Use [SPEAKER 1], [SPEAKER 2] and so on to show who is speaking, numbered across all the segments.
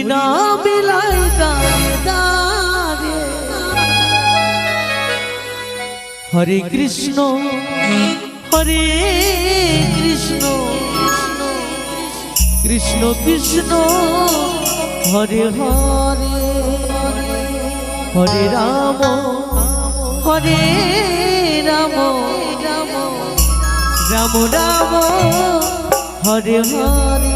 [SPEAKER 1] না বিলাই দাঁড়ে দাঁড়ে হরে কৃষ্ণ কৃষ্ণ কৃষ্ণ হরে হরে হরে রাম রাম রাম হরে হরে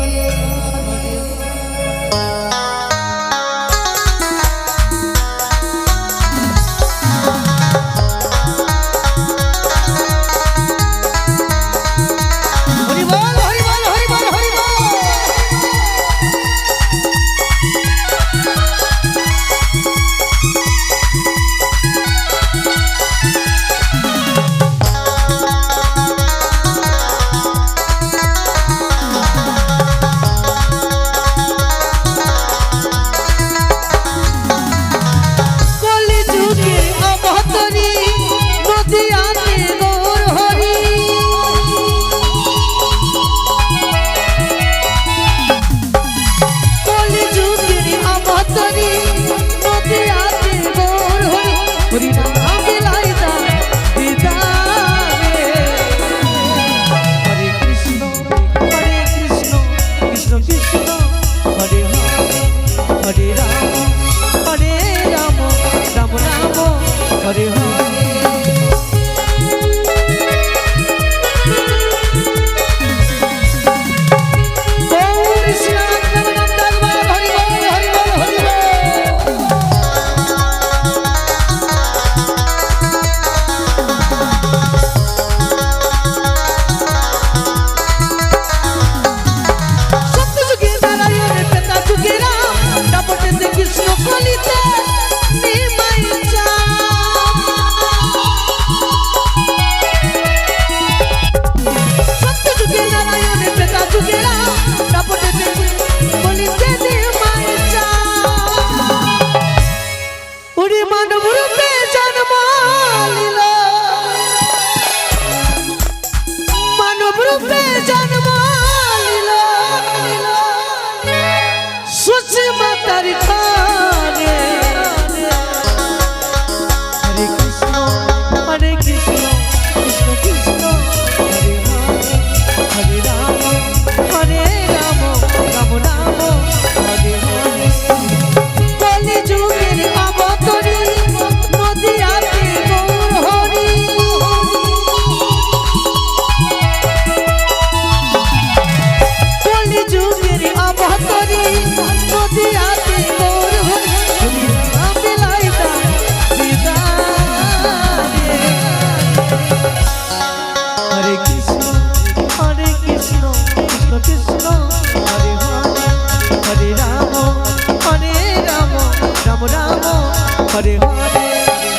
[SPEAKER 1] हरे हरे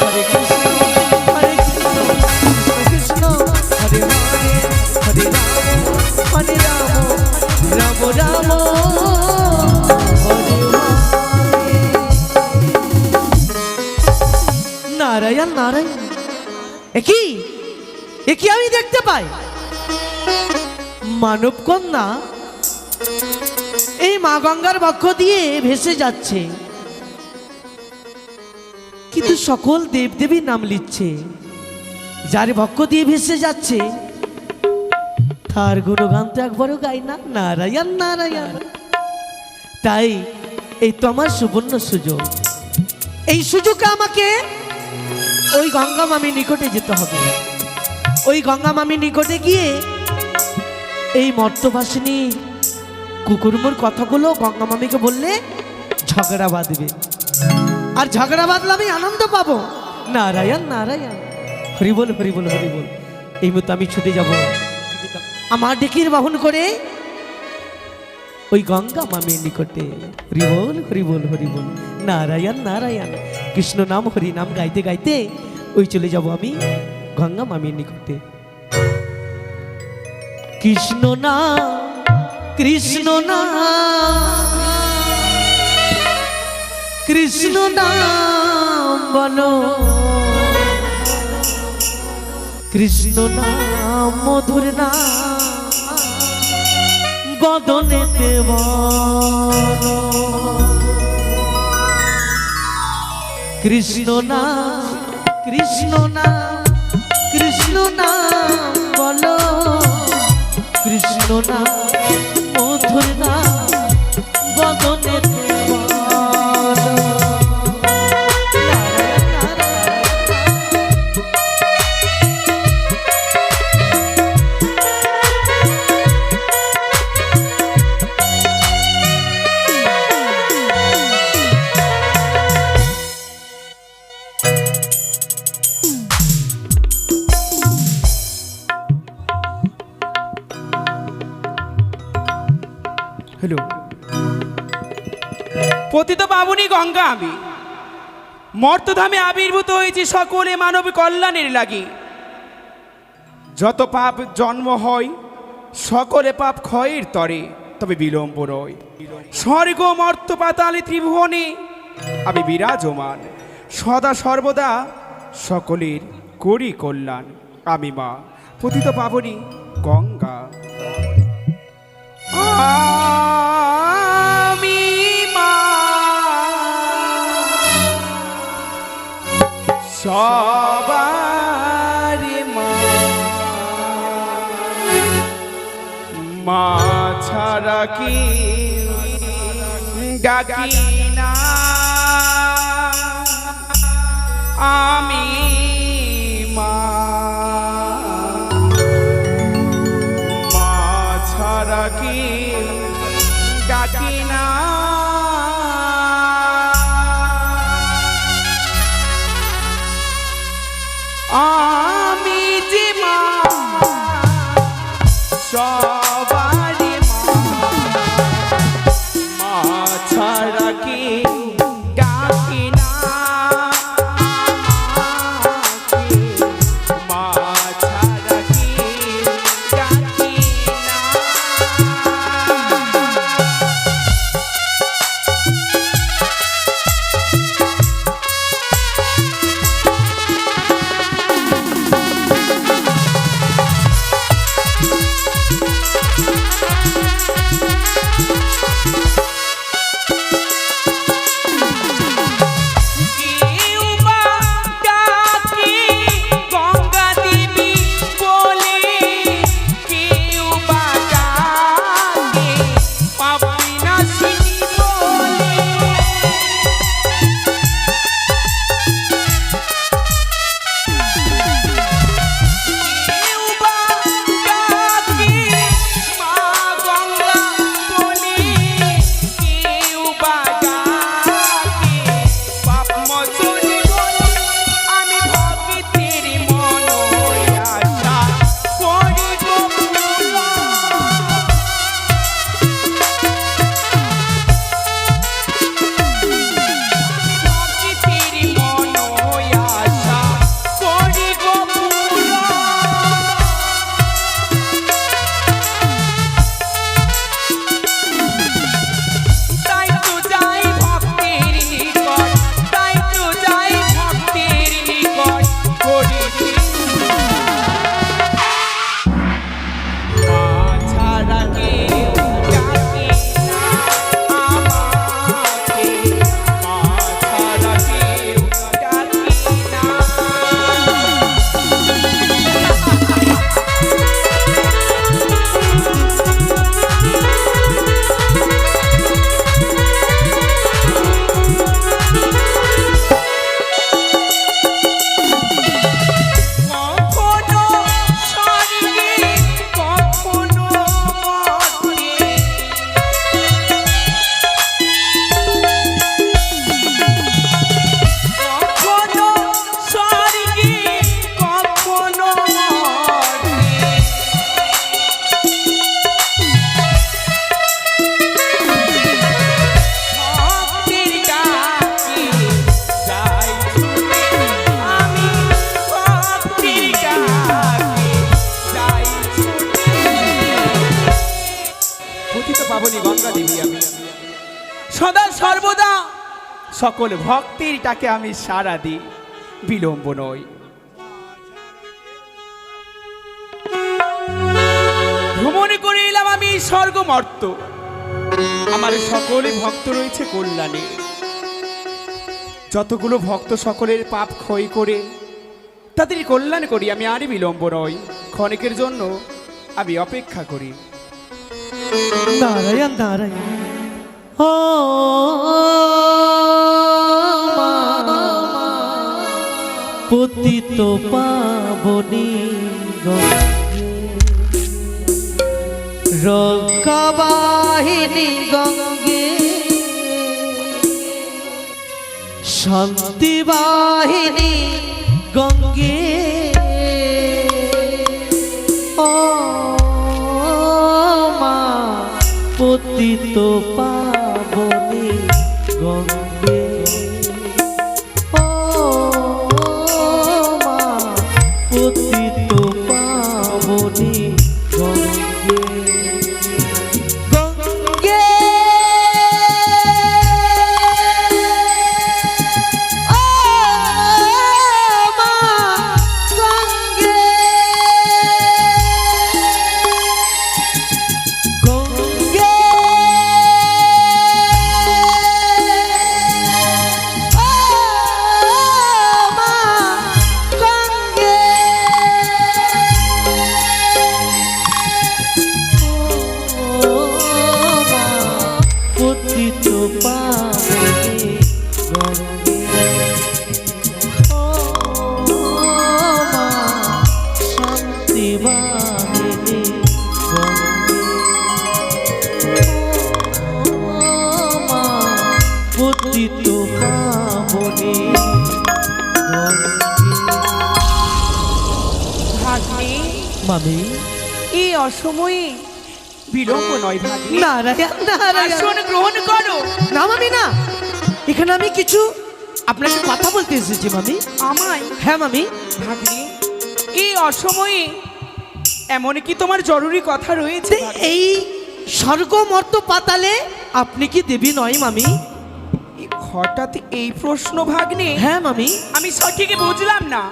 [SPEAKER 1] हरे कृष्ण कृष्ण हरे हरे हरे राम राम राम हरे नारायण नारायण একই একই আমি দেখতে পাই মানব কন্যা এই মা গঙ্গার বক্ষ দিয়ে ভেসে যাচ্ছে কিন্তু সকল দেবদেবীর নাম লিখছে যার বক্ষ দিয়ে ভেসে যাচ্ছে তার গুণগান তো একবারও গাই না নারায়ণ নারায়ণ তাই এই তো আমার সুবর্ণ সুযোগ এই সুযোগে আমাকে ওই গঙ্গা মামির নিকটে যেতে হবে ওই গঙ্গা মামির নিকটে গিয়ে এই মর্তবাসিনী কুকুরমোর কথাগুলো গঙ্গা মামিকে বললে ঝগড়া বাঁধবে আর ঝগড়া বাঁধলে আমি আনন্দ পাবো নারায়ণ নারায়ণ হরি বল হরি বল হরি বল এই মতো আমি ছুটে যাব আমার ডেকির বাহন করে ওই গঙ্গা মামির নিকটে হরি বল হরি বল হরি বল নারায়ণ নারায়ণ কৃষ্ণ নাম হরি নাম গাইতে গাইতে ওই চলে যাব আমি গঙ্গা মামির নিকটে কৃষ্ণ নাম কৃষ্ণ নাম কৃষ্ণ নাম বলো কৃষ্ণ নাম মধুর নাম বদনেতে বল কৃষ্ণ না কৃষ্ণ না কৃষ্ণ না বলো কৃষ্ণ না মধুর না বদনেতে বলো
[SPEAKER 2] হ্যালো পতিত পাবনী গঙ্গা আমি মর্তধামে আবির্ভূত হয়েছি সকলে মানব কল্যাণের লাগি যত পাপ জন্ম হয় সকলে পাপ ক্ষয়ের তরে তবে বিলম্ব রয় স্বর্গ মর্ত পাতালে ত্রিভুবনে আমি বিরাজমান সদা সর্বদা সকলের করি কল্যাণ আমি মা পতিত পাবনী গঙ্গা আমি মা সবার মা মা ছাড়া কি ডাকি না আমি মা ছাড়া কি ডাকি না আমি যে মা সবারই মা ছাড়া কি ডাকি না মা ছাড়া কি ডাকি না সদা সর্বদা সকল ভক্তির ডাকে আমি সাড়া দিই, বিলম্ব নয়। ভ্রমণ করে এলাম আমি স্বর্গমর্ত। আমার সকলে ভক্ত রয়েছে কল্যাণে। যতগুলো ভক্ত সকলের পাপ ক্ষয় করে তাদের কল্যাণ করি, আমি আর বিলম্ব নই, ক্ষণিকের জন্য আমি অপেক্ষা করি।
[SPEAKER 1] নারায়ণ নারায়ণ। ও পতিত পাবনী রক্ষাবাহিনী গঙ্গে, শান্তি বাহিনী গঙ্গে, ও মা পতিত পাবনী গঙ্গে, ও মা পতিত পাবনী গঙ্গে, গঙ্গে ও মা গঙ্গে, গঙ্গে ও মা গঙ্গে, ও মা পতিত পাবনী গঙ্গে, ও মা শান্তি বাহিনী গঙ্গে, ও মা পতিত পাবনী গঙ্গে।
[SPEAKER 2] ভাগ্নে,
[SPEAKER 1] মামি
[SPEAKER 2] এই অসময়ে বিলম্ব নয় ভাগ্নে,
[SPEAKER 1] নারায়ণ নারায়ণ।
[SPEAKER 2] আসন গ্রহণ করো।
[SPEAKER 1] না মামি না, এখানে আমি কিছু আপনাকে কথা বলতে এসেছি মামি।
[SPEAKER 2] আমায়?
[SPEAKER 1] হ্যাঁ মামি।
[SPEAKER 2] ভাগ্নে, এই অসময়ে এমন কি তোমার জরুরি কথা রয়েছে? ভাগ্নে?
[SPEAKER 1] এই স্বর্গ মর্ত পাতালে আপনি কি দেবী নয় মামি?
[SPEAKER 2] হঠাৎ এই প্রশ্ন ভাগ্নে?
[SPEAKER 1] হ্যাঁ মামি।
[SPEAKER 2] আমি সঠিক বুঝলাম না।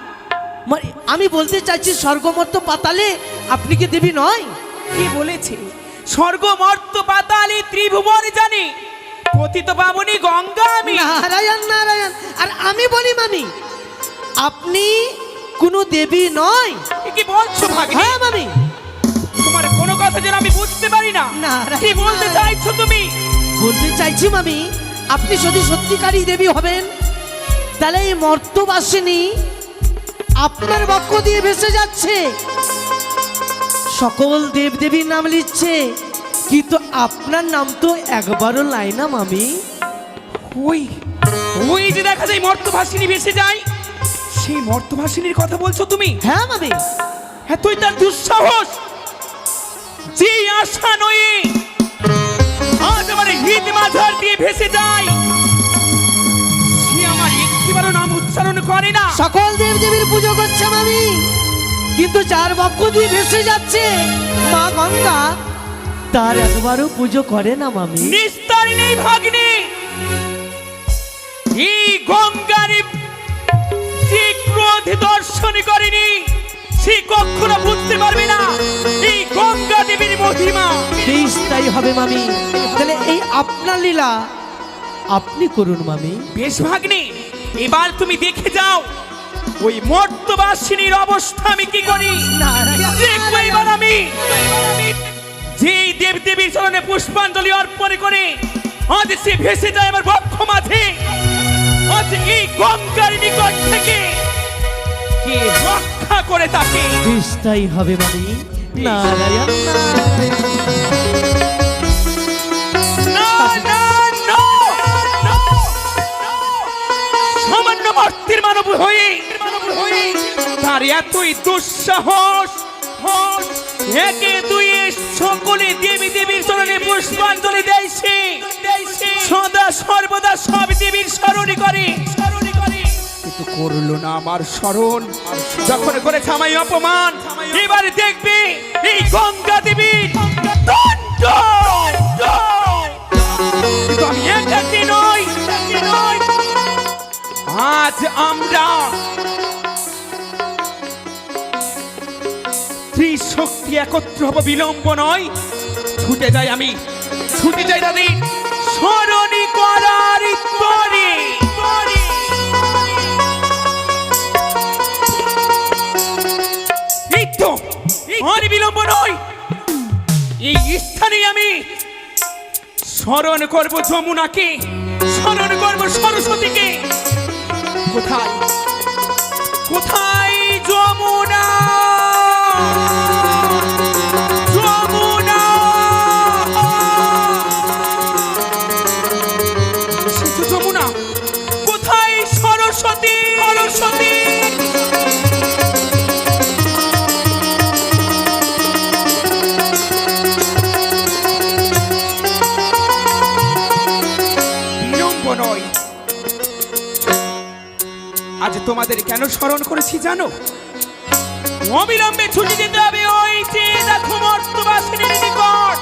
[SPEAKER 1] আমি বলতে চাইছি স্বর্গ মর্ত পাতালে আপনি কি দেবী নয়?
[SPEAKER 2] কি বলেছে? স্বর্গ মর্ত পাতালে ত্রিভুবন জানি, পতিত পাবনী গঙ্গা আমি।
[SPEAKER 1] নারায়ণ নারায়ণ। আর আমি বলি মামি, আপনি কোনো দেবী নয়।
[SPEAKER 2] এ কি বলছো ভাগ্নে?
[SPEAKER 1] হ্যাঁ মামি।
[SPEAKER 2] তোমার কোনো কথা যেন আমি বুঝতে পারি না।
[SPEAKER 1] নারায়ণ
[SPEAKER 2] কি বলতে চাইছো তুমি?
[SPEAKER 1] বলতে চাইছি মামি, আপনি যদি সত্যিকারই দেবী হবেন তাহলে এই মর্তবাসিনী আপনার বাক্য দিয়ে ভেসে যাচ্ছে, সকল দেব দেবীর নাম লিখছে, কিন্তু আপনার নাম তো একবারও লাই না মামি।
[SPEAKER 2] ওই ওই যে দেখা যায় মর্তভাসিনী ভেসে যায়, সেই মর্তভাসিনীর কথা বলছো তুমি?
[SPEAKER 1] হ্যাঁ মামি।
[SPEAKER 2] হ্যাঁ, তুই তার দুঃসাহস, যে আশা নয় আজ আমার হৃদ মাঝার দিয়ে ভেসে যায়, সে আমার একটিবারও নাম উচ্চারণ করে না।
[SPEAKER 1] সকল দেব দেবীর পুজো করছে মামি, কিন্তু যার বাক্য দিয়ে ভেসে যাচ্ছে মা গঙ্গা, তার একবারও পুজো করে না মামি।
[SPEAKER 2] নিস্তার নেই ভাগ্নে। এই গঙ্গার যে ক্রোধ দর্শন করেনি, সে কখনো বুঝতে পারবে না এই গঙ্গা দেবীর মহিমা।
[SPEAKER 1] বেশ তাই হবে মামি, তাহলে এই আপনার লীলা আপনি করুন মামি।
[SPEAKER 2] বেশ ভাগ্নে, এবার তুমি দেখে যাও ওই মর্তবাসিনীর অবস্থা আমি কি করি। দেখবো এবার আমি যেই দেব দেবীর চরণে পুষ্পাঞ্জলি অর্পণ করে আজ সে ভেসে যায় আমার বক্ষ মাঝে, আজ এই গঙ্গার নিকট থেকে কে রক্ষা করে তাকে।
[SPEAKER 1] বেশ তাই হবে মামি। নারায়ণ নারায়ণ।
[SPEAKER 2] না, না, no, no, no। সামান্য মর্তের মানব হয়ে তার এতই দুঃসাহস, একে দুই সকলে দেবী দেবীর চরণে পুষ্পাঞ্জলি দেয় সে, সদা সর্বদা সব দেবীর স্মরণ করে, কিন্তু করলো না আমার স্মরণ। যখন করেছে আমায় অপমান, এবারে দেখবে এই গঙ্গা দেবীর দণ্ড। কিন্তু আমি একাকী নই, আজ আমরা ত্রিশক্তি একত্র হব বিলম্ব নয়। ছুটে যাই আমি, ছুটে যাই দাদি স্মরণী করার তরে। এই তো আর বিলম্ব নয়, এই স্থানে আমি স্মরণ করব যমুনাকে, স্মরণ করব সরস্বতীকে। কোথায় কোথায় যমুনা, যমুনা এসেছো যমুনা, কোথায় সরস্বতী, সরস্বতী। বিলম্ব নয়, আজ তোমাদের কেন স্মরণ করেছি জানো? অবিলম্বে ছুটি দিতে হবে ওই যে দেখো মর্তবাসিনীর নিকট।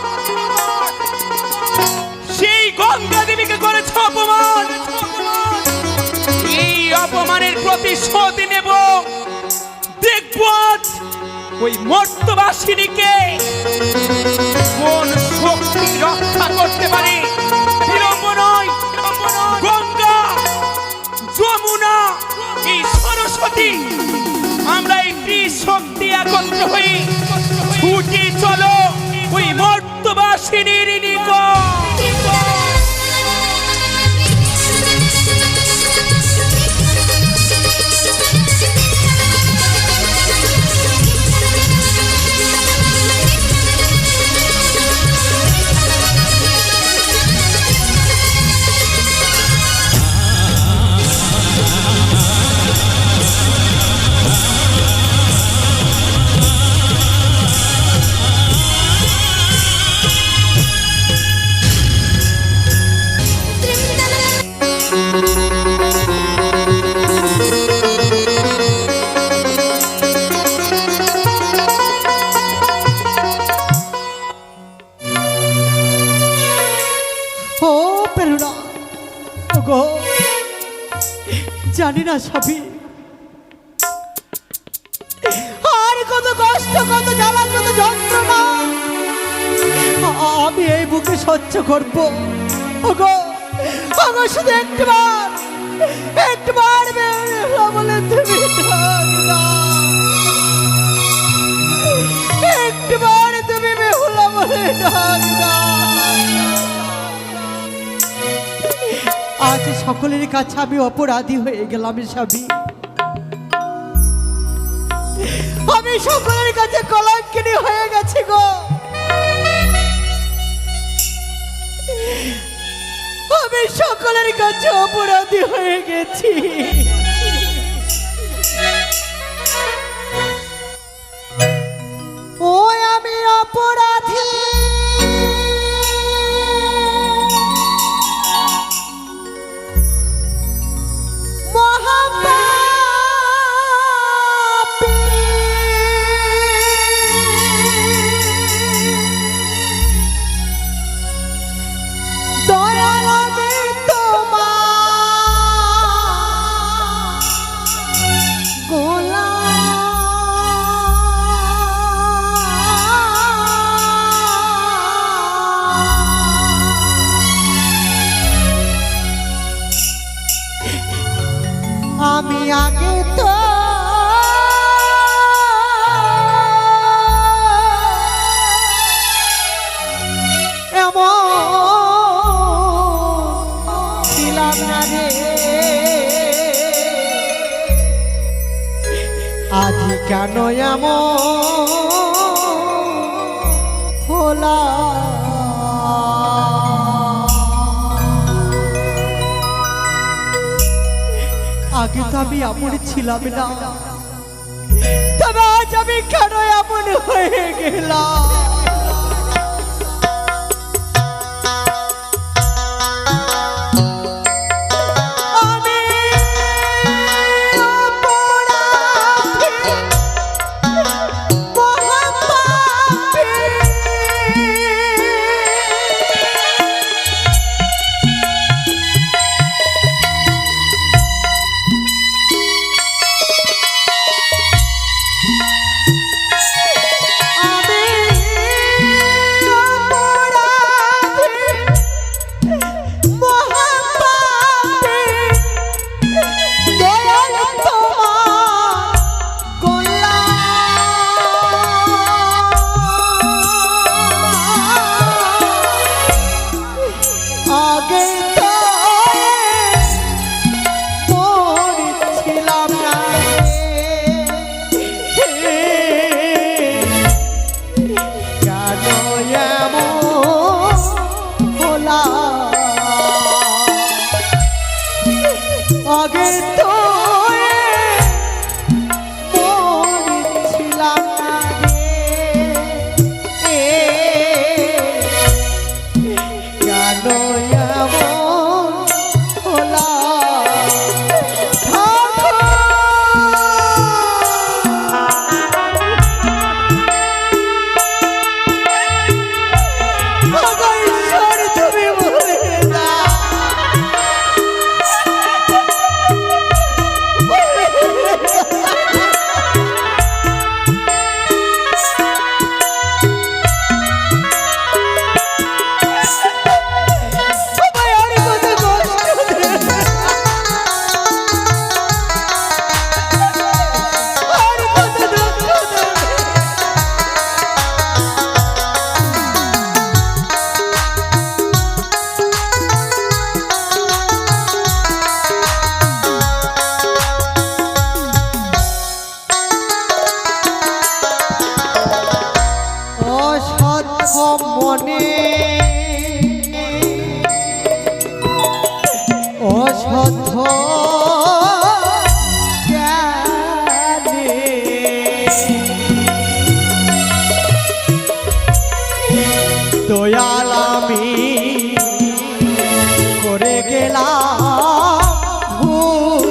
[SPEAKER 2] সেই গঙ্গা দেবীকে করেছ অপমান, এই অপমানের প্রতিশোধ নেব। দেখব আজ ওই মর্তবাসিনীকে কোন শক্তি রক্ষা করতে পারে। বিলম্ব নয়, গঙ্গা, যমুনা, এই সরস্বতী, আমরা এই ত্রিশক্তি একত্র হই ছুটি চলো ওই মর্তবাসিনীর নিকট।
[SPEAKER 1] জানি না সবই আর কত কষ্ট, কত জ্বালা, কত যন্ত্রণা আমি এই বুকে সহ্য করবো। ওগো ওগো শুধু একবার, একবার বলে তুমি ডাক দাও, একবার তুমি বেহুলা বলে ডাক দাও। আজ সকলের কাছে আমি অপরাধী হয়ে গেলাম স্বামী, আমি সকলের কাছে কলঙ্কিনী হয়ে গেছি গো। আমি সকলের কাছে অপরাধী হয়ে গেছি। ও আমি অপরাধী, আমি আগে তো এমন ছিলাম না রে, আজ কেন এমন হলাম? আগে তো আমি এমন ছিলাম না, তবে আজ আমি কেন এমন হয়ে গেলাম? আমি আগে তো ছিলাম না রে, কেন এমন হলাম? ঈশ্বর তুমি বলে না মনে অসদ্ধ জ্ঞানে দয়াল আমি করে গেলাম ভুল।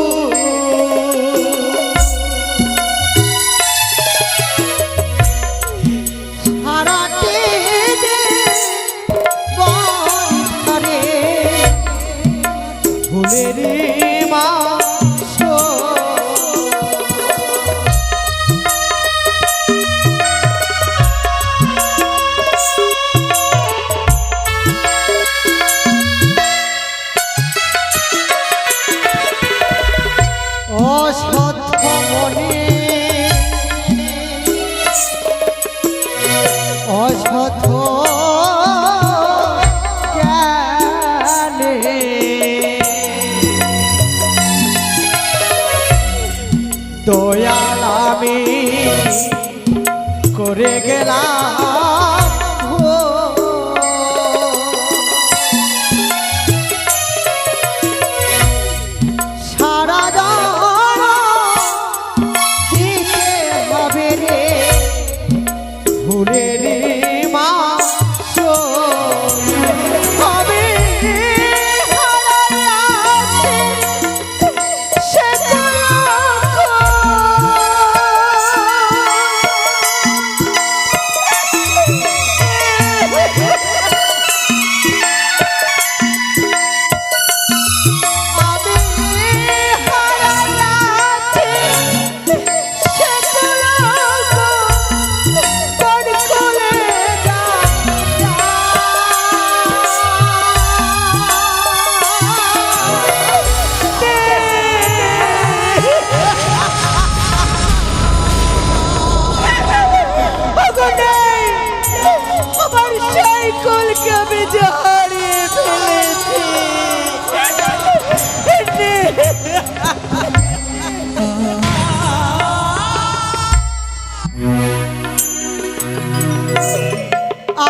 [SPEAKER 1] হারাতে ভুলের মাস অসদ্ধ মনে অসদ্ধ জ্ঞানে দয়াল আমি করে গেলাম সারা দিতে হবে রে ভুলের মাস হবে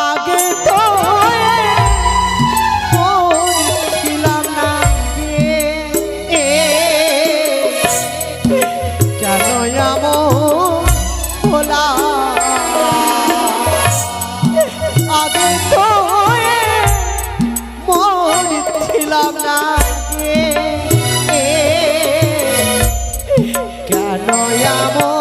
[SPEAKER 1] আগে তো ছিলাম না কেন এমন হলাম? আগে তো ছিলাম না কেন এমন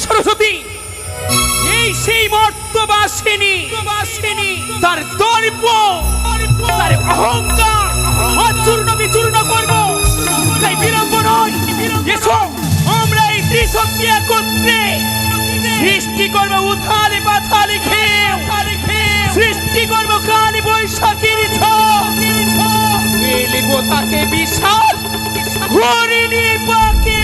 [SPEAKER 2] সরস্বতী এই সেই মর্তবাসিনী তার দর্প তার অহংকার অচূর্ণ বিচূর্ণ করব। তাই বিলম্ব নয়, এসো আমরা এই ত্রিশক্তি একত্রে সৃষ্টি করবো উথালে পাথালে খেয়ে সৃষ্টি করবো কাল বৈশাখীর ঝড় তাকে বিশাল হরিণী পাকে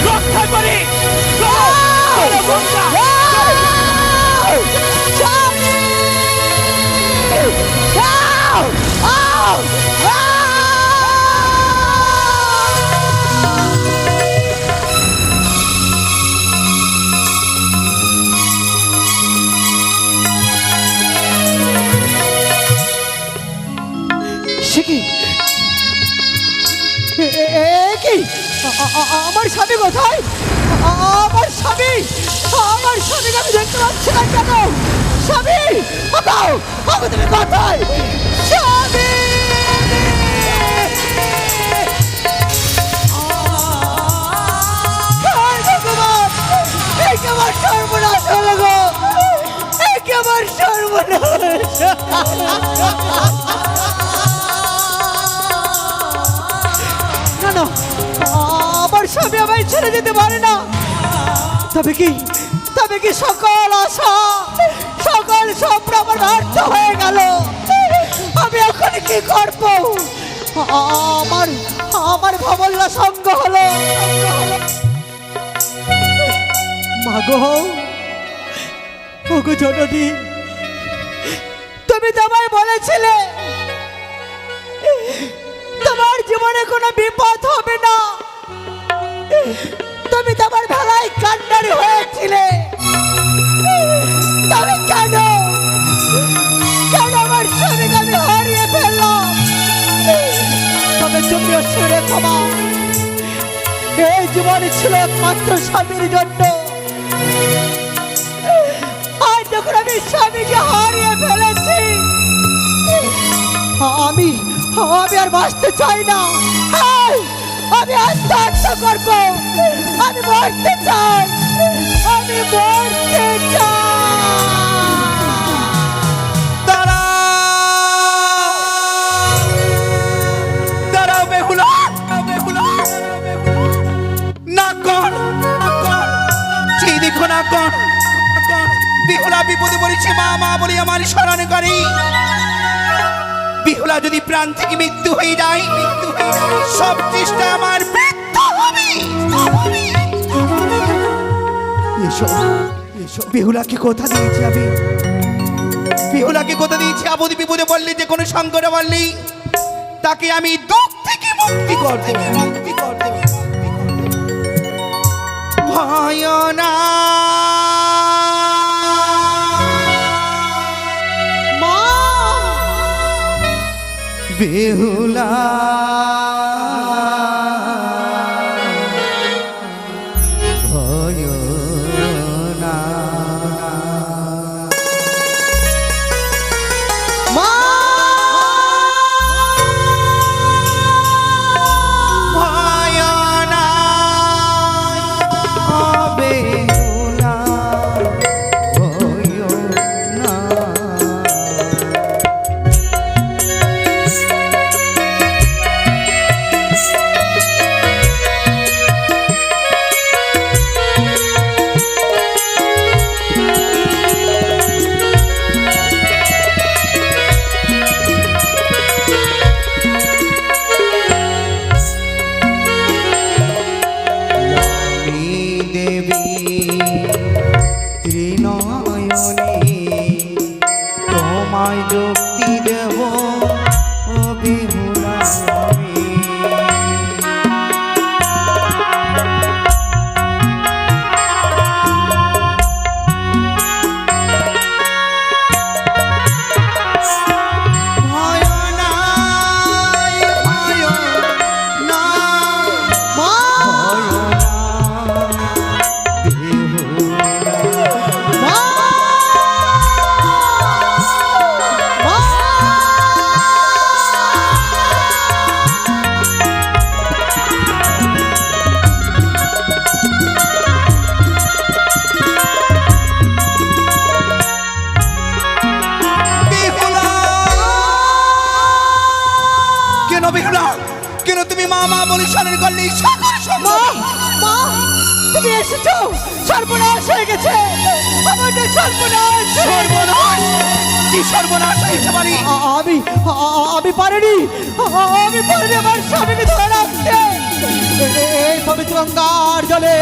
[SPEAKER 2] রক্ষা করে
[SPEAKER 3] আমার স্বামী কোথায়? আমার স্বামী স্বামীকে আমি দেখতে পাচ্ছি না কেন? স্বামী তুমি কোথায়? স্বামী একেবারে সর্বনাশ হলো গো, একেবারে সর্বনাশ। না আমার স্বামী আমায় ছেড়ে যেতে পারে না। তবে কি সকল আশা সকল স্বপ্ন আমার ব্যর্থ হয়ে গেল। আমি এখন কি করব? আমার ভবল্লা সঙ্গ হলো। মাগো ওগো জননী, তুমি তো আমায় বলেছিলে তোমার জীবনে কোনো বিপদ হবে না। তুমি তোমার ভেলায় কান্নারি হয়েছিলে। তবে কেন আমার স্বামীকে আমি হারিয়ে ফেললাম? তবে তুমিও শুনে ক্ষমা, এই জীবনে ছিল একমাত্র স্বামীর জন্য। আজ যখন আমি স্বামীকে হারিয়ে ফেলেছি, আমি আর বাঁচতে চাই না। আমি আত্মহত্যা করবো। আমি মরতে চাই, আমি মরতে চাই।
[SPEAKER 2] দাঁড়াও বেহুলা, না কর সেই দেখো না কর। বেহুলা বিপদে পড়েছে, মা বলি আমার স্মরণ করি। বেহুলা যদি প্রাণ থেকে মৃত্যু হয়ে যায়, সব চেষ্টা আমার মৃত্যু হবে। বেহুলাকে কথা দিয়েছি আমি, বেহুলাকে কথা দিয়েছি আপদে বিপদে বললে, যে কোনো সংকটে বললেই তাকে আমি দুঃখ থেকে মুক্তি করতে ভয় না। বেহুলা ভয় না।
[SPEAKER 3] মা
[SPEAKER 2] ভয় না, বেহুলা ভয় না। বলিশানের করলি সকল
[SPEAKER 3] মা
[SPEAKER 2] সম্ভব।
[SPEAKER 3] মা তুমি এসেছো, সর্বনাশ হয়ে গেছে, আমাদের সর্বনাশ।
[SPEAKER 2] সর্বনাশ! কি সর্বনাশ হয়েছে বলি?
[SPEAKER 3] আমি পারিনি আমার স্বামীকে ধরে রাখতে। এই পবিত্র গঙ্গার জলে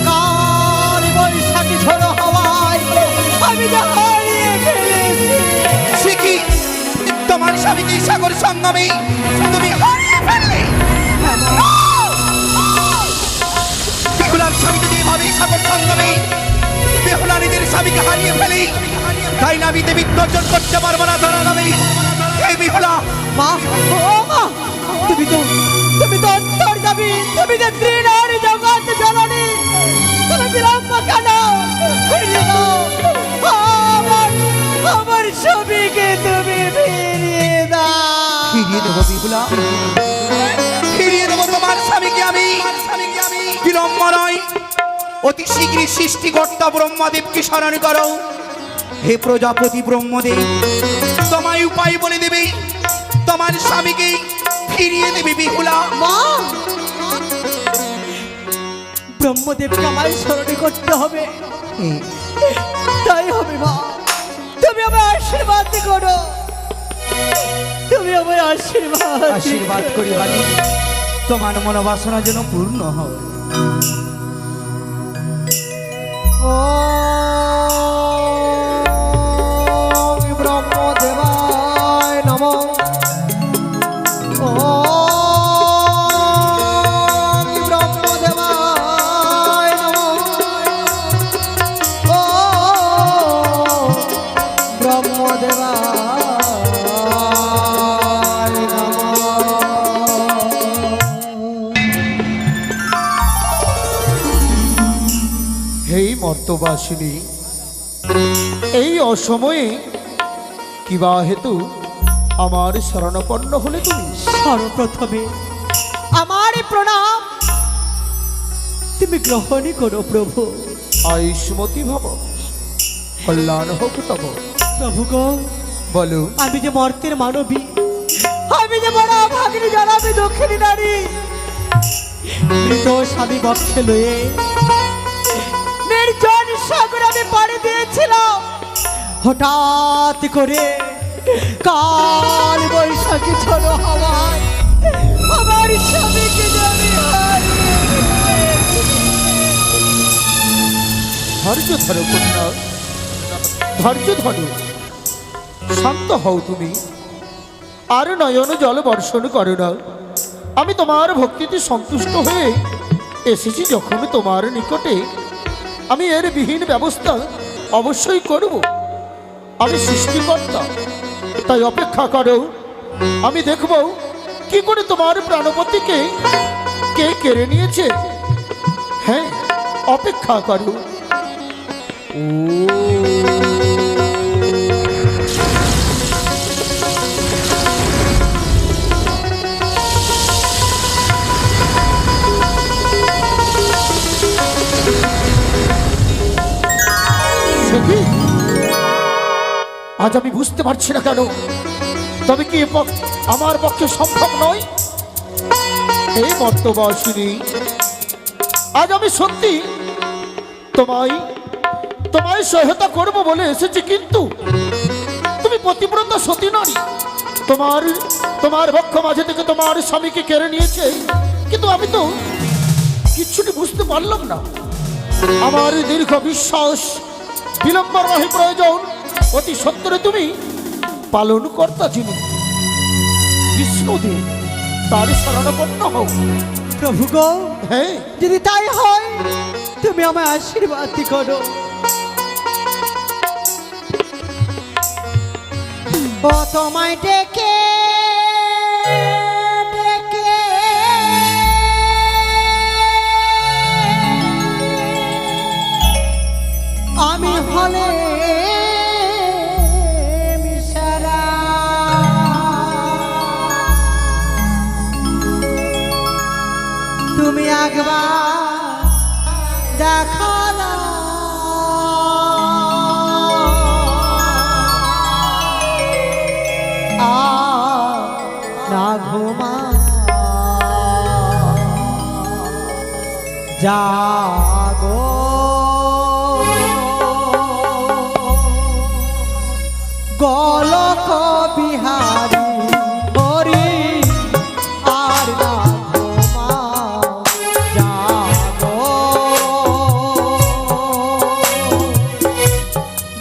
[SPEAKER 3] কাল বৈশাখী ঝড়ো হাওয়ায় আমি যা হারিয়ে ফেলেছি।
[SPEAKER 2] সে কি তোমার স্বামীকে সাগর সঙ্গমে তুমি হারিয়ে ফেললে? বেহুলার স্বামীকে দিয়ে ভাবে সাগর সঙ্গমে বেহুলা নিজের স্বামীকে হারিয়ে ফেলি, তাই না আমি দেবী অর্জন করতে পারবো না ধরা যাবে। এই বেহুলা
[SPEAKER 3] মা ও মা, তুমি তো অন্তর যাবি, তুমি যে ত্রিনারী জগৎ জননী, তুমি বিলম্ব কেন? ফিরিয়ে দাও আমার স্বামীকে, তুমি ফিরিয়ে দাও।
[SPEAKER 2] ফিরিয়ে দেবো বেহুলা, ফিরিয়ে দেবো তোমার স্বামীকে আমি। বিলম্ব নয়, অতি শীঘ্রই সৃষ্টিকর্তা ব্রহ্মদেবকে স্মরণ করো। হে প্রজাপতি ব্রহ্মদেব, তোমায় উপায় বলে দেবে, তোমার স্বামীকে ফিরিয়ে দেবে বেহুলা।
[SPEAKER 3] মা, ব্রহ্মদেবকে আমায় স্মরণ করতে হবে। তাই হবে মা, তুমি আমায় আশীর্বাদ করো, তুমি আমায় আশীর্বাদ
[SPEAKER 2] করি বাড়ি, তোমার মনোবাসনা যেন পূর্ণ হয়।
[SPEAKER 3] ওম ব্রহ্মদেবায় নমঃ। ওম ব্রহ্মদেবায় নমঃ। ওম ব্রহ্মদেবায় নমঃ।
[SPEAKER 4] হেই মর্তবাসিনী, এই অসময়ে কিবা হেতু আমার শরণাপন্ন হলে তুমি?
[SPEAKER 3] সর্বপ্রথমে আমার প্রণাম তুমি গ্রহণই করো প্রভু।
[SPEAKER 4] আয়ুষ্মতি ভব, কল্যাণ হোক তব।
[SPEAKER 3] প্রভু গো,
[SPEAKER 4] বলো।
[SPEAKER 3] আমি যে মর্তের মানবী, আমি যে বড় ভাগিনী জানাবি দক্ষিণী নারী, মৃত স্বামী বক্ষে লয়ে নির্জন সাগর আমি পাড়ি দিয়েছিলাম। হঠাৎ করে কাল বৈশাখী ঝড়ো হাওয়ায় আমার স্বামীকে যে আমি হারিয়ে ফেলেছি।
[SPEAKER 4] ধৈর্য ধরো কন্যা, ধৈর্য ধরো, শান্ত হও তুমি, আর নয়ন জল বর্ষণ করো না। আমি তোমার ভক্তিতে সন্তুষ্ট হয়ে এসেছি যখন তোমার নিকটে, আমি এর বিহীন ব্যবস্থা অবশ্যই করব। আমি সৃষ্টিকর্তা, তাই অপেক্ষা করো, আমি দেখব কি করে তোমার প্রাণপতিকে কে কেড়ে নিয়েছে। হ্যাঁ, অপেক্ষা করো। আজ আমি বুঝতে পারছি না কেন, তবে কি আমার পক্ষে সম্ভব নয়? এই মর্তবাসিনী, আজ আমি সত্যি তোমায় সহায়তা করব বলে এসেছি, কিন্তু তুমি পতিব্রতা সতী নারী, তোমার বক্ষ মাঝে থেকে তোমার স্বামীকে কেড়ে নিয়েছে, কিন্তু আমি তো কিচ্ছুটি বুঝতে পারলাম না। আমার দীর্ঘ বিশ্বাস বিলম্ব নহে প্রয়োজন, অতি সত্তরে তুমি পালন কর্তা যিনি বিষ্ণুদেব, তার শরণাপন্ন হও।
[SPEAKER 3] প্রভু গো,
[SPEAKER 4] হ্যাঁ,
[SPEAKER 3] যদি তাই হয় তুমি আমায় আশীর্বাদ করো। ও তোমায় ডেকে ডেকে আমি হলে মিশরা, তুমি একবার দেখা দাও। না ঘুমা জাগো গোলক বিহারী হরি আর না ঘুমাও জাগো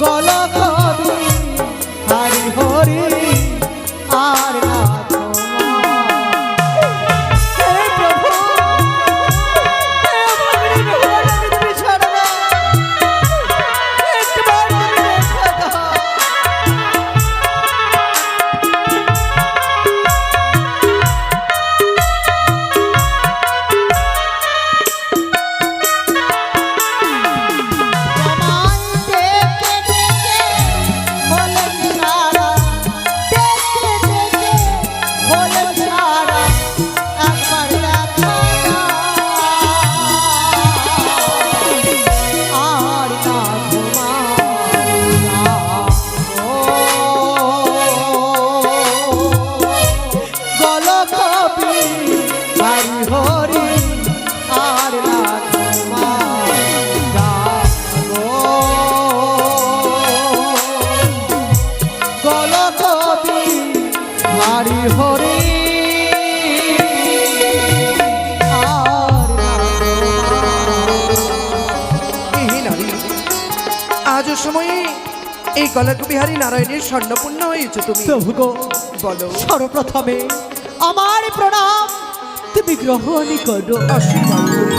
[SPEAKER 3] গোলক বিহারী হরি আর না হরি
[SPEAKER 5] আজ সময়ে এই গলক বিহারী নারায়ণের স্বর্ণপূর্ণ হয়েছে তুমি।
[SPEAKER 3] প্রভু গো
[SPEAKER 5] বলো।
[SPEAKER 3] সর্বপ্রথমে আমার প্রণাম তুমি গ্রহণ করো।
[SPEAKER 5] আশীর্বাদ করি।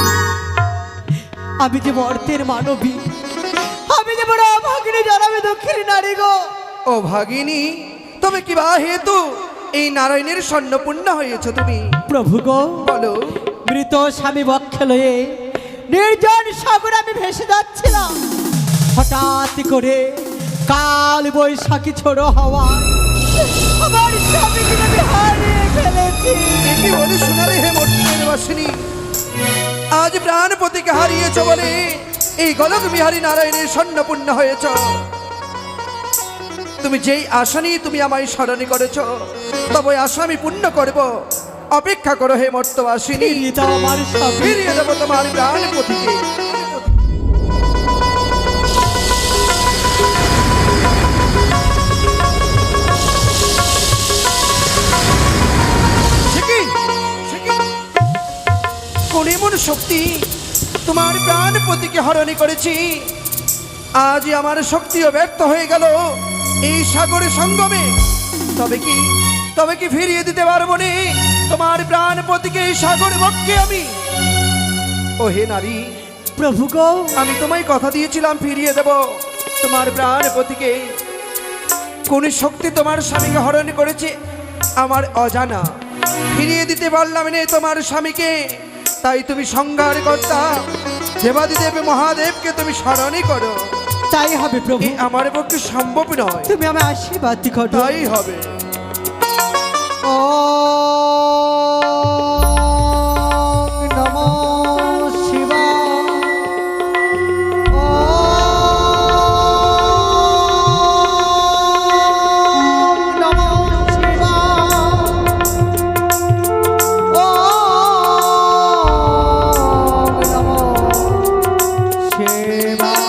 [SPEAKER 3] আমি যে মর্তের মানবী, আমি যে বড় ভাগিনী জানাবে দক্ষিণী নারী গো।
[SPEAKER 5] ও ভাগিনী, তবে কি বা হেতু এই নারায়ণের স্বর্ণপূর্ণ হয়েছে তুমি?
[SPEAKER 3] প্রভু গো
[SPEAKER 5] বলো।
[SPEAKER 3] মৃত স্বামী বক্ষে লয়ে নির্জন সাগরে আমি ভেসে যাচ্ছিলাম, হঠাৎ করে কাল বৈশাখী ছোড়ো হাওয়া আমার স্বামীকে আমি হারিয়ে ফেলেছি।
[SPEAKER 5] কি বলে শোনারে হে মর্তের বাসিনী, আজ প্রাণপতিকে হারিয়েছ বলে এই গলক বিহারী নারায়ণের স্বর্ণপূর্ণ হয়েছ। তুমি যেই আশা নিয়ে তুমি আমায় স্মরণে করেছ, তবে আশা আমি পূর্ণ করব। অপেক্ষা করো হে মর্তবাসিনী,
[SPEAKER 3] ফিরিয়ে দাও আমার স্বামী।
[SPEAKER 5] ফিরিয়ে দেবো তোমার প্রাণপতিকে। কোন এমন শক্তি তোমার প্রাণপতিকে হরণি করেছি? আজ আমার শক্তিও ব্যর্থ হয়ে গেল এই সাগরের সঙ্গমে। তবে কি ফিরিয়ে দিতে পারবো না তোমার প্রাণপতিকে এই সাগরে বক্ষে আমি? ও হে নারী,
[SPEAKER 3] প্রভু গো
[SPEAKER 5] আমি তোমায় কথা দিয়েছিলাম ফিরিয়ে দেব তোমার প্রাণপতিকে। কোন শক্তি তোমার স্বামীকে হরণ করেছে আমার অজানা, ফিরিয়ে দিতে পারলাম না তোমার স্বামীকে। তাই তুমি সংহার কর্তা দেবাদিদেব মহাদেবকে তুমি স্মরণই করো।
[SPEAKER 3] তাই হবে প্রভু,
[SPEAKER 5] আমার পক্ষে সম্ভব নয়।
[SPEAKER 3] তুমি আমায় আশীর্বাদ করো।
[SPEAKER 5] তাই হবে।
[SPEAKER 3] ও নমো শিবায়, ও নমো শিবায়, ও নমো শিবায়।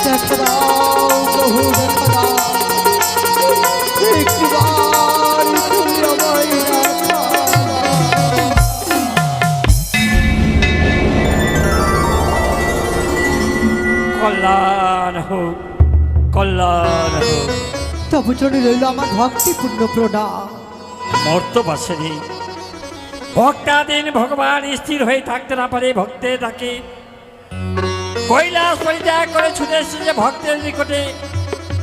[SPEAKER 3] দেখা দাও প্রভু, দেখা দাও একটিবার তুমি আমায় দেখা
[SPEAKER 6] কল্যাণ হোক, কল্যাণ হোক।
[SPEAKER 3] তবু চলে রইল আমার ভক্তিপূর্ণ প্রণাম।
[SPEAKER 6] মর্তবাসিনী ভক্তাদিন ভগবান স্থির হয়ে থাকতে না পারে ভক্তের ডাকে কৈলাস পরিত্যাগ করে ছুটে এসেছে ভক্তের নিকটে।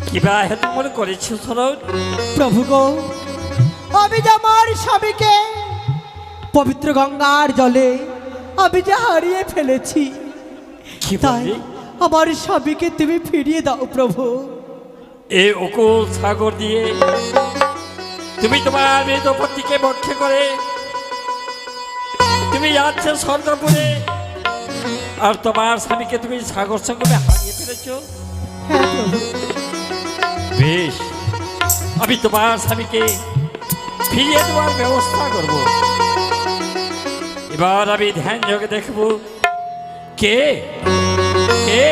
[SPEAKER 6] কিবা হেতু মনে করেছ সরল?
[SPEAKER 3] প্রভু গো, আমি যে আমার স্বামীকে পবিত্র গঙ্গার জলে আমি যে হারিয়ে ফেলেছি,
[SPEAKER 6] কি
[SPEAKER 3] তাই
[SPEAKER 6] বললি?
[SPEAKER 3] আমার স্বামীকে তুমি ফিরিয়ে দাও প্রভু।
[SPEAKER 6] এই অকুল সাগর দিয়ে তুমি তোমার মৃতপতিকে বক্ষে করে তুমি যাচ্ছে স্বর্গপুরে, আর তোমার স্বামীকে তুমি সাগর সঙ্গমে হারিয়ে ফেলেছ।
[SPEAKER 3] হ্যাঁ প্রভু,
[SPEAKER 6] বেশ, আমি তোমার স্বামীকে ফিরিয়ে দেওয়ার ব্যবস্থা করব। এবার আমি ধ্যান যোগে দেখব কে কে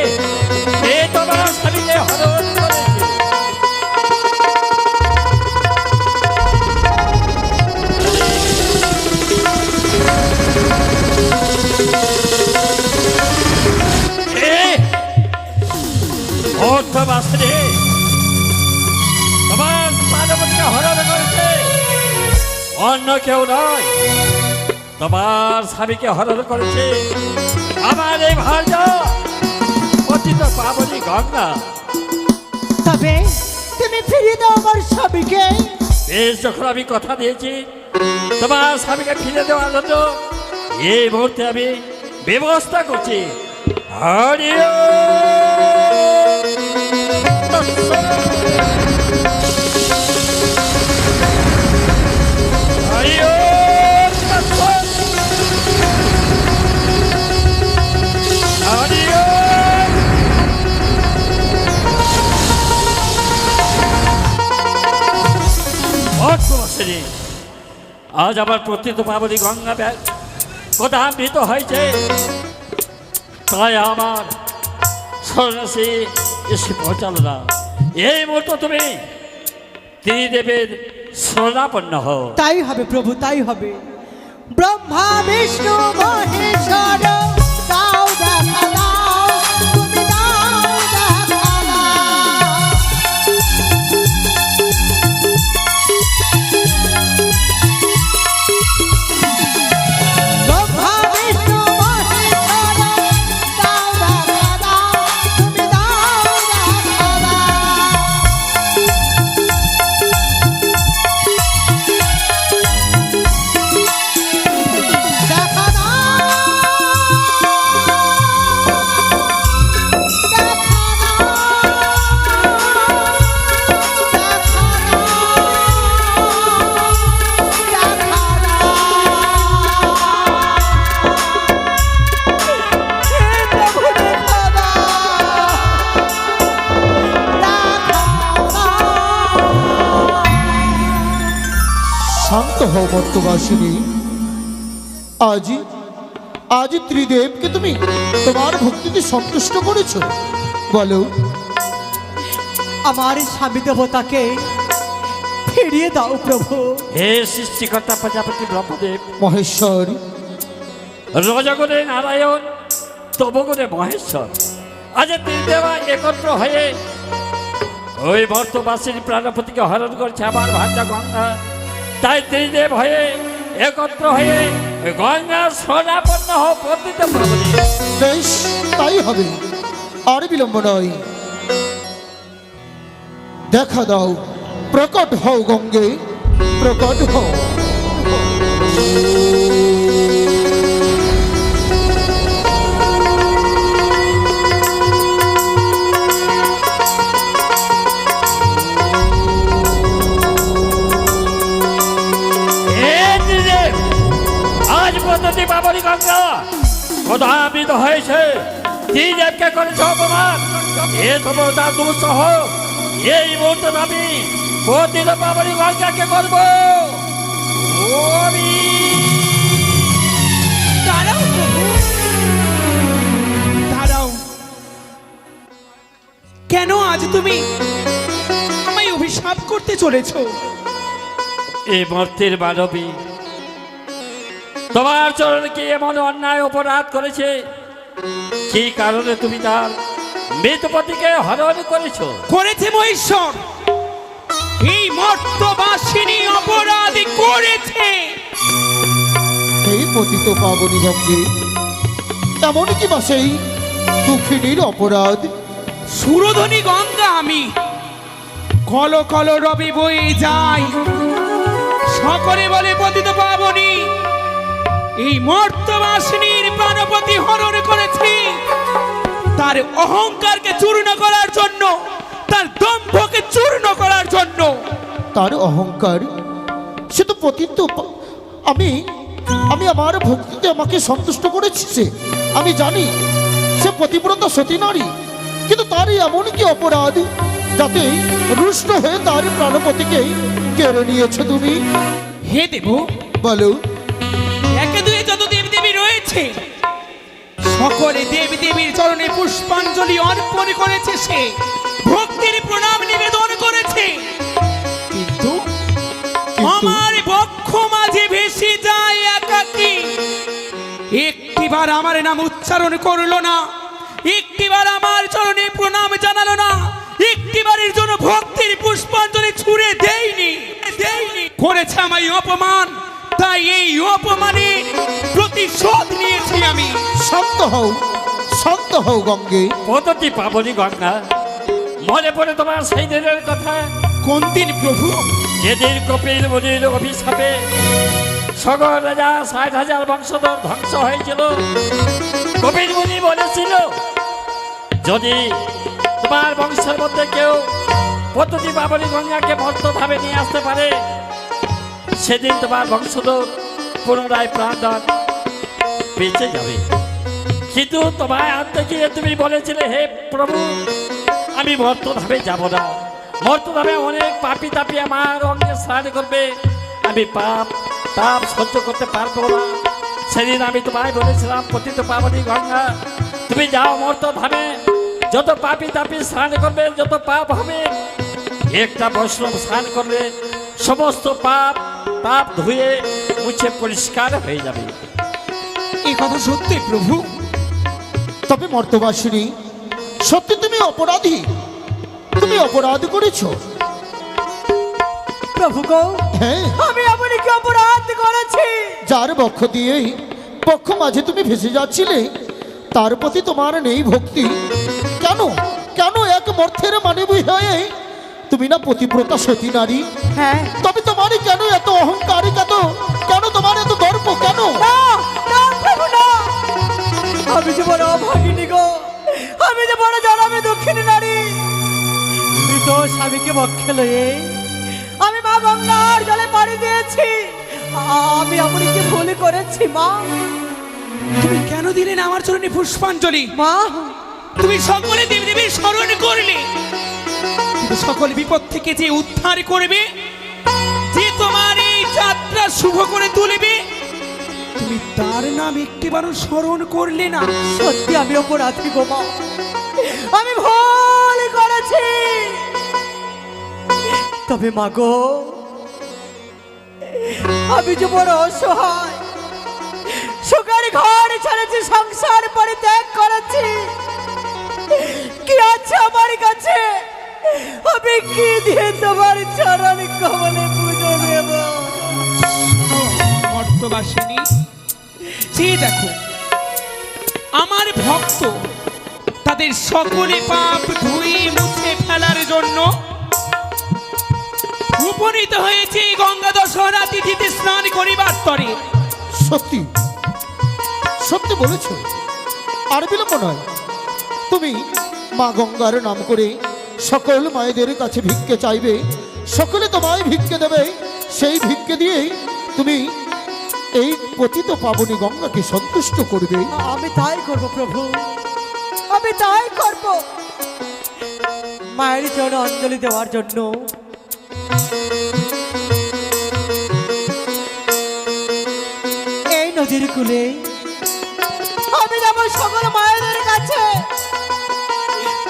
[SPEAKER 6] কে তোমার স্বামীকে হরণ করেছে। অর্থবাসরে তোমার মানবকে হরণ করেছে, অন্য কেউ নয়, তোমার স্বামীকে হরণ করেছে আমার এই ভার্য পতিত পাবনী গঙ্গা।
[SPEAKER 3] তবে তুমি ফিরিয়ে দাও আমার স্বামীকে।
[SPEAKER 6] বেশ, যখন আমি কথা দিয়েছি তোমার স্বামীকে ফিরে দেওয়ার জন্য এই মুহূর্তে আমি ব্যবস্থা করছি। হরি আজ আমার প্রতিত পাবনী গঙ্গা কোথামৃত হয়েছে, তাই আমার সন্ন্যাসী এসে পৌঁছালো না। এই মুহূর্তে তুমি ত্রিদেবের শরণাপন্ন হও।
[SPEAKER 3] তাই হবে প্রভু, তাই হবে। ব্রহ্মা বিষ্ণু মহেশ্বর দাও দেখা দাও, তুমি দাও দেখা দাও। ব্রহ্মা বিষ্ণু মহেশ্বর দাও দেখা দাও, তুমি দাও দেখা দাও। দেখা
[SPEAKER 4] শান্ত হও মর্তবাসিনী। আজ আজ ত্রিদেবকে তুমি তোমার ভক্তিতে সন্তুষ্ট করেছ। বলো,
[SPEAKER 3] আমার স্বামী দেবতাকে ফিরিয়ে দাও প্রভু।
[SPEAKER 6] হে সৃষ্টিকর্তা প্রজাপতি ব্রহ্মদেব,
[SPEAKER 4] মহেশ্বর,
[SPEAKER 6] রজগুণে নারায়ণ, তমগুণে মহেশ্বর, আজ ত্রিদেবা একত্র হয়ে ওই মর্তবাসীর প্রাণপতিকে হরণ করছে আমার ভাষা গঙ্গা। তাই ত্রিদেব হয়ে একত্র হয়ে গঙ্গার শরণাপন্ন হও পতিত পাবনী।
[SPEAKER 4] বেশ, তাই হবে, আর বিলম্ব নয়। দেখা দাও, প্রকট হও গঙ্গে, প্রকট হও।
[SPEAKER 6] আজ পদ্ধতি পাবনী গঙ্গা কোথামৃত হয়েছে, ত্রিদেবকে করেছে অপমান। এ তোমার তার দুঃসহ এই মুহূর্তে আমি পতিত পাবনী গঙ্গাকে করব।
[SPEAKER 2] দাঁড়াও প্রভু, দাঁড়াও। কেন আজ তুমি আমায় অভিশাপ করতে চলেছ?
[SPEAKER 6] এই মর্তের মানবী তোমার চরণে কি এমন অন্যায় অপরাধ করেছে, কি কারণে তুমি তার মৃতপতিকে হরণ করেছো?
[SPEAKER 2] করেছে মহেশ্বর, এই মর্তবাসিনী অপরাধী করেছে।
[SPEAKER 4] এই পতিত পাবনী গঙ্গে এমন কি বা সেই দুঃখিনীর অপরাধ?
[SPEAKER 2] সুরধনী গঙ্গা আমি, কল কল রবি বয়ে যায়, সকলে বলে পতিত পাবনী এই মর্তবাসিনীর প্রাণপতি হরণ করেছে তার অহংকারকে চূর্ণ করার জন্য, তার দম্ভকে চূর্ণ করার জন্য।
[SPEAKER 4] তার অহংকার, সে তো পতিত। আমি আমি আমার ভক্তিতে আমাকে সন্তুষ্ট করেছি সে। আমি জানি সে পতিব্রতা সতী নারী, কিন্তু তারই এমন কি অপরাধ যাতে রুষ্ট হয়ে তার প্রাণপতিকে কেড়ে নিয়েছো তুমি?
[SPEAKER 2] হে দেব,
[SPEAKER 4] বলো।
[SPEAKER 2] একে দুয়ে যত দেবদেবী রয়েছে সকলে দেবদেবীর চরণে পুষ্পাঞ্জলি অর্পণ করেছে, সে ভক্তির প্রণাম নিবেদন করেছে, কিন্তু আমার বক্ষ মাঝে ভেসে যায় একাকী। একটিবার আমার নাম উচ্চারণ করলো না, একটিবার আমার চরণে প্রণাম জানালো না, একটিবারের জন্য ভক্তির পুষ্পাঞ্জলি ছুঁড়ে দেয়নি, করেছে আমায় অপমান। তাই এই অপমানের প্রতিশোধ নিয়েছি আমি।
[SPEAKER 4] শান্ত হও গঙ্গে।
[SPEAKER 6] পদ্ধতি পাবনি গঙ্গা, মনে পড়ে তোমার সেই দিনের কথা?
[SPEAKER 2] কোন দিন প্রভু?
[SPEAKER 6] যেদিন কপিল মুনির অভিশাপে সকল রাজা 60,000 বংশধর ধ্বংস হয়েছিল। কপিল মুনি বলেছিল, যদি তোমার বংশের মধ্যে কেউ পদ্ধতি পাবনি গঙ্গাকে মর্তধামে নিয়ে আসতে পারে, সেদিন তোমার বংশধর পুনরায় প্রাণদান বেঁচে যাবে। কিন্তু তোমায় আনতে গিয়ে তুমি বলেছিলে, হে প্রভু, আমি মর্তধামে যাব না, মর্তধামে অনেক পাপি তাপি আমার অঙ্গে স্নান করবে, আমি তাপ সহ্য করতে পারবো না। সেদিন আমি তোমায় বলেছিলাম, পতিত পাবনী গঙ্গা, তুমি যাও মর্তধামে, যত পাপি তাপি স্নান করবে, যত পাপ হবে, একটা বৈষ্ণব স্নান করবে, সমস্ত পাপ ধুয়ে মুছে পরিষ্কার হয়ে যাবে।
[SPEAKER 2] এই কথা সত্যি প্রভু?
[SPEAKER 4] তবে মর্তবাসিনী, সত্যি তুমি অপরাধী, তুমি অপরাধ করেছো।
[SPEAKER 3] প্রভু গো,
[SPEAKER 4] হ্যাঁ,
[SPEAKER 3] আমি এমন কি অপরাধ করেছি?
[SPEAKER 4] যার বক্ষ মাঝে তুমি ভেসে যাচ্ছিলে, তার প্রতি তোমার নেই ভক্তি? কেন কেন এক মর্থের মানবী হয়ে তুমি না পতিব্রতা সতী নারী?
[SPEAKER 3] হ্যাঁ।
[SPEAKER 4] তবে তোমারই কেন এত অহংকারী, কেন তোমার এত দর্প কেন?
[SPEAKER 3] না না প্রভু না, আমি যে বড় অভাগিনী গো, আমি যে বড় জনমে দুঃখিনী নারী। মৃত স্বামীকে বক্ষে লয়ে আমি মা গঙ্গার জলে পাড়ি দিয়েছি। আমি এমন কি ভুল করেছি মা?
[SPEAKER 2] তুমি কেন দিলে না আমার চরণে পুষ্পাঞ্জলি?
[SPEAKER 3] মা,
[SPEAKER 2] তুমি সকলে দেবদেবীর স্মরণ করলে, কিন্তু সকল বিপদ থেকে যে উদ্ধার করবে, যে তোমার এই যাত্রা শুভ করে তুলবে, তুমি তার নাম একটিবারও স্মরণ করলে না।
[SPEAKER 3] সত্যি আমি অপরাধী গো মা, আমি ভুল করেছি। তবে মা গো, আমি যে বড় অসহায়, সুখের ঘর ছেড়েছি, সংসার পরিত্যাগ করেছি, কি আছে আমার কাছে? আমি কি দিয়ে তোমার চরণ কমলে পুজো দেব?
[SPEAKER 2] মর্তবাসিনী, যে দেখো আমার ভক্ত তাদের সকলে পাপ ধুয়ে মুছে ফেলার জন্য উপনীত হয়েছে গঙ্গা দশহরা তিথিতে স্নান করিবার তরে।
[SPEAKER 4] সত্যি সত্যি বলেছো, আর বিলম্ব নয়। তুমি মা গঙ্গার নাম করে সকল মায়েদের কাছে ভিক্ষে চাইবে, সকলে তোমায় ভিক্ষে দেবে, সেই ভিক্ষে দিয়েই তুমি এই পতিত পাবনী গঙ্গাকে সন্তুষ্ট করবে।
[SPEAKER 3] আমি তাই করব প্রভু, আমি তাই করব। মায়ের জন্য অঞ্জলি দেওয়ার জন্য এই নদীর কূলে আমি যাব সকল মায়েদের কাছে।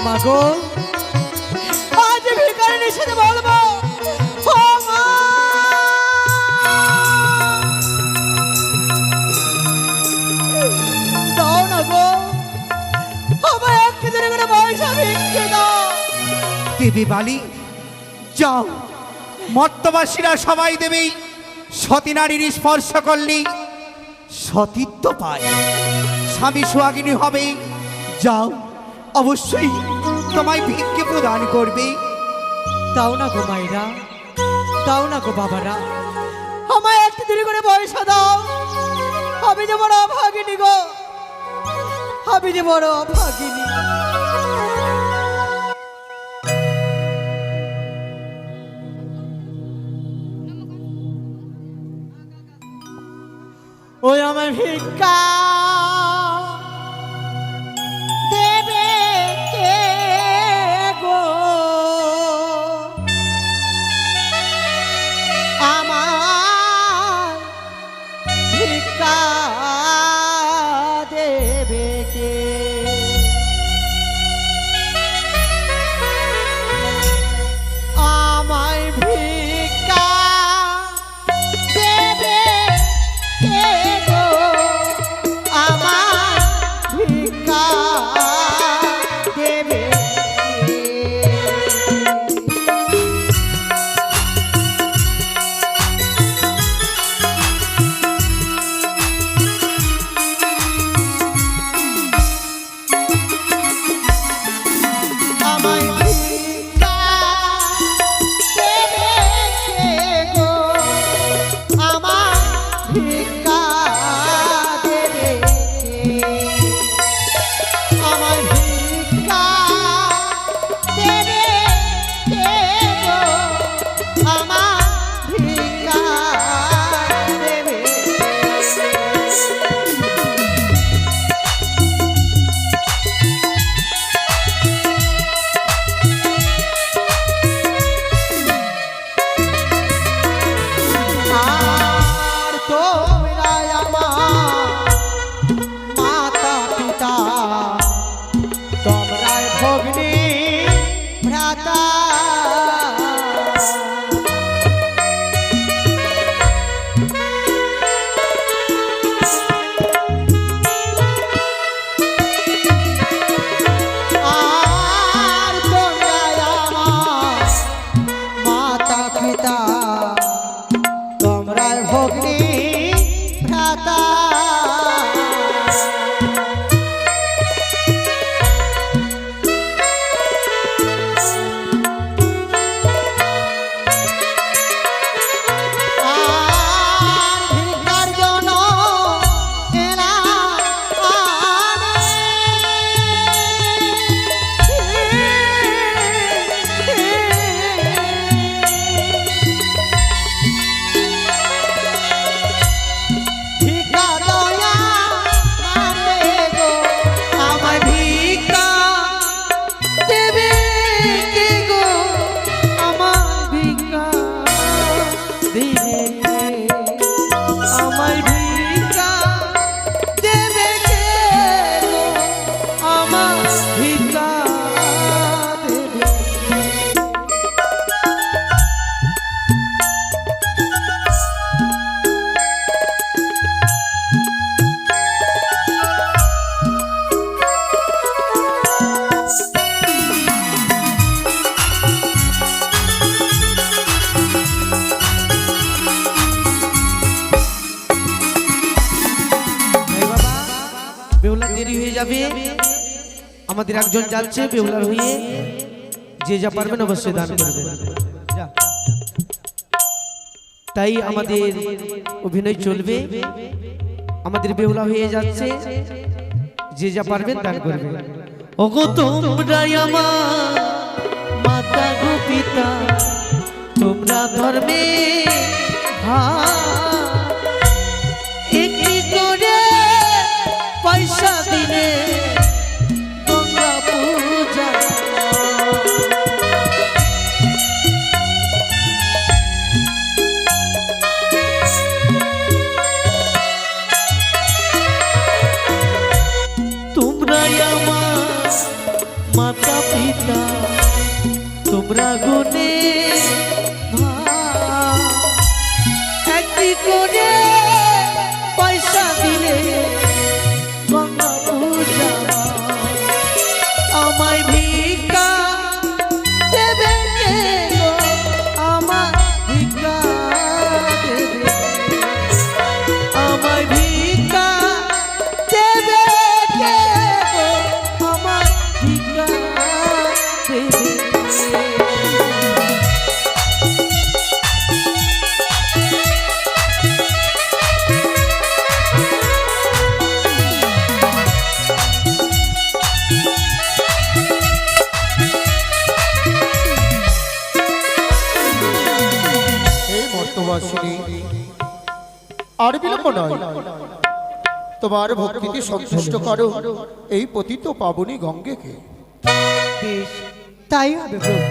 [SPEAKER 3] মাগো, আজ ভিখারিনীর সাথে বলবো, ও মা, দাও না গো, আমার একটু ধরে করে পয়সা ভিক্ষে দাও।
[SPEAKER 5] দেবী বালি, যাও, মর্তবাসীরা সবাই দেবী সতী নারীর স্পর্শ করলে সতীত্ব পায়, স্বামী সোহাগিনী হবে। যাও, অবশ্যই তোমায় ভিক্ষে প্রদান করবে।
[SPEAKER 3] দাও না গো মায়েরা, দাও না গো বাবারা, আমায় একটু দেরি করে পয়সা দাও। আমি যে বড় অভাগিনী গো, আমি যে বড় অভাগিনী। ওই আমার ভিক্ষা দেবে কে গো? আমার ভগ্নি ভ্রাতা আর ভিক্ষার জন্য ভিক্ষা দয়া মাতে গো আমায় ভিক্ষা দেবে কে গো আমায় ভিক্ষা দেবে আমায় ভিক্ষা দেবে কে গো আমায় ভিক্ষা দেবে
[SPEAKER 1] এই বাবা, বেহুলা দেরি হয়ে যাবে, আমাদের একজন যাচ্ছে বেহুলার হয়ে, যে যা পারবেন অবশ্যই দান করবেন। যা। তাই আমাদের অভিনয় চলবে, আমাদের বেহুলা হয়ে যাচ্ছে, যে যা পারবেন দান করবেন। ওগো তোমরাই আমার মাতা গো পিতা, তোমরা ধর্মে একটি করে পয়সা দিলে তোমরা পূজা তোমরাই আমার মাতা পিতা, তোমরা গুণে একটি করে পয়সা দিলে গঙ্গা পূজা আমায় ভিক্ষা দেবে কে গো আমায় ভিক্ষা দেবে আমায় ভিক্ষা দেবে কে গো আমায় ভিক্ষা দেবে
[SPEAKER 4] এই মর্তবাসিনী আর বিলম্ব নয়, তোমার ভক্তিকে সন্তুষ্ট করো এই পতিত পাবনী গঙ্গেকে।
[SPEAKER 3] বেশ তাই হবে প্রভু।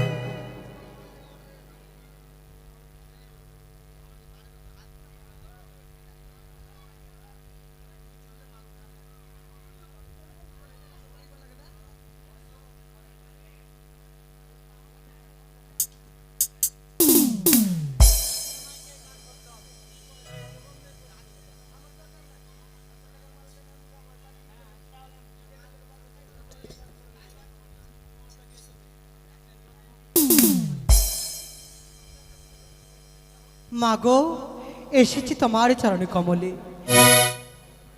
[SPEAKER 3] মাগো এসেছি তোমার চরণে কমলে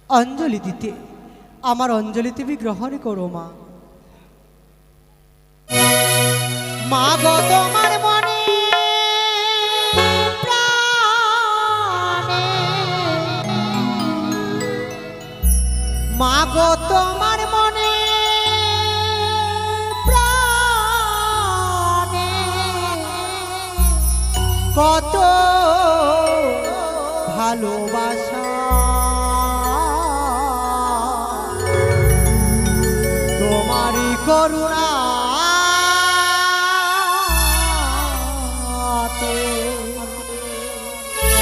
[SPEAKER 3] অঞ্জলি দিতে, আমার অঞ্জলি তুমি গ্রহণ করো মা। মাগো তোমার মনে প্রাণে, মাগো তোমার মনে প্রাণে কত ভালোবাসা তোমারই করুণা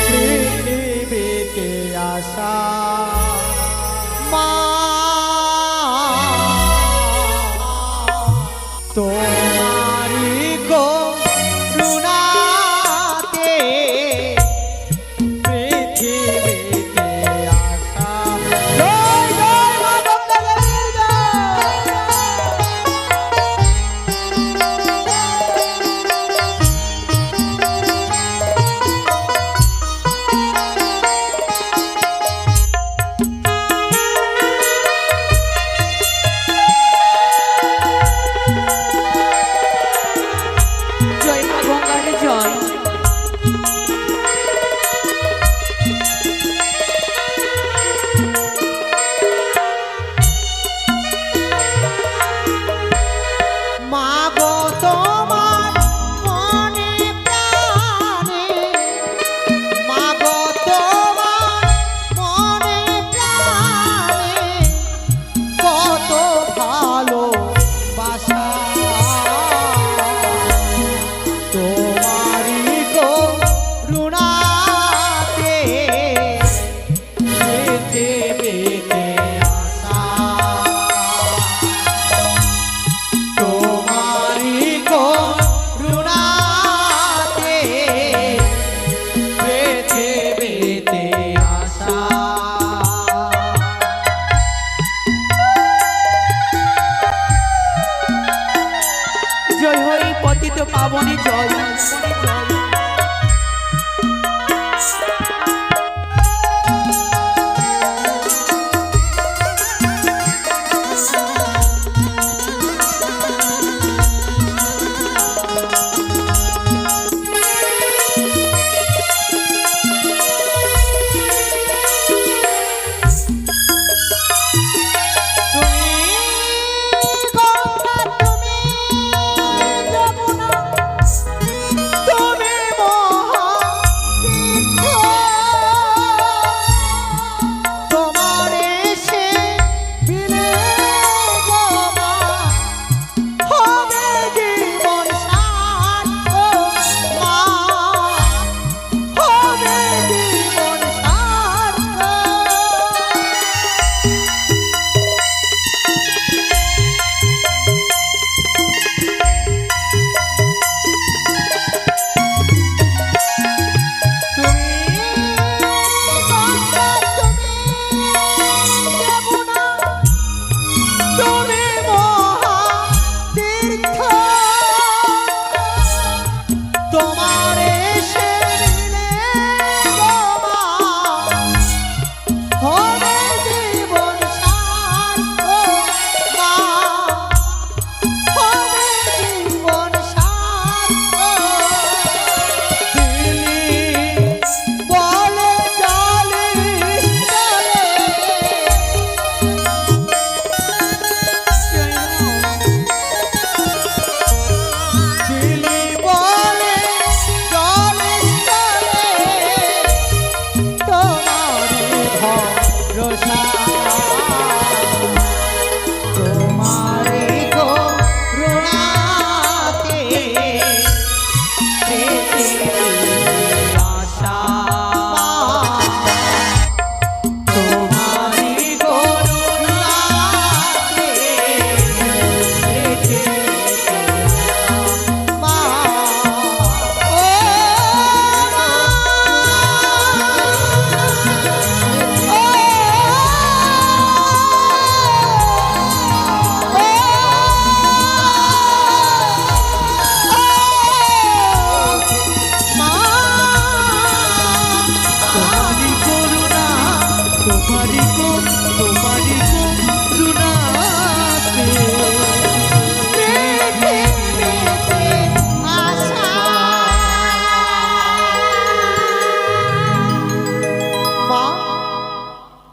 [SPEAKER 3] পৃথিবীতে আসা মা তোমারই করুণাতে পৃথিবীতে আসা। জয় জয় মা গঙ্গা দেবীর জয়। জয়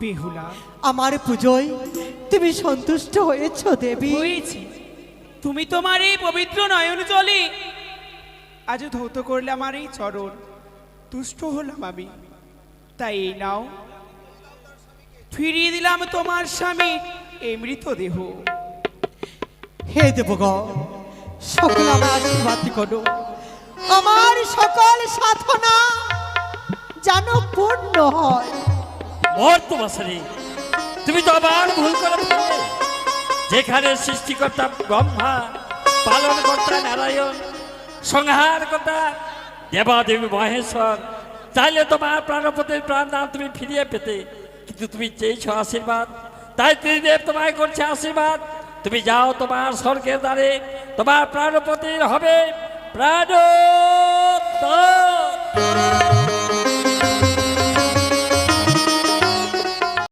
[SPEAKER 2] বেহুলা,
[SPEAKER 3] আমার পুজোয় তুমি সন্তুষ্ট হয়েছো দেবী
[SPEAKER 2] হয়েছি। তুমি তোমার এই পবিত্র নয়ন জলে আজ ধৌত করলে আমার এই চরণ, তুষ্ট হলাম আমি। তাই এই নাও, ফিরিয়ে দিলাম তোমার স্বামী এই মৃতদেহ।
[SPEAKER 3] হে দেবগণ, সকল আমার আশীর্বাদ করো, আমার সকল সাধনা যেন পূর্ণ হয়।
[SPEAKER 6] মর্তবাসিনী, তুমি তো আবার ভুল করে ফেললে। যেখানে সৃষ্টিকর্তা ব্রহ্মা, পালনকর্তা নারায়ণ, সংহারকর্তা দেবাদেবী মহেশ্বর চাইলে তোমার প্রাণপতির প্রাণ দান তুমি ফিরিয়ে পেতে, কিন্তু তুমি চেয়েছো আশীর্বাদ, তাই ত্রিদেব তোমায় করছে আশীর্বাদ। তুমি যাও তোমার স্বর্গের দ্বারে, তোমার প্রাণপতির হবে প্রাণ।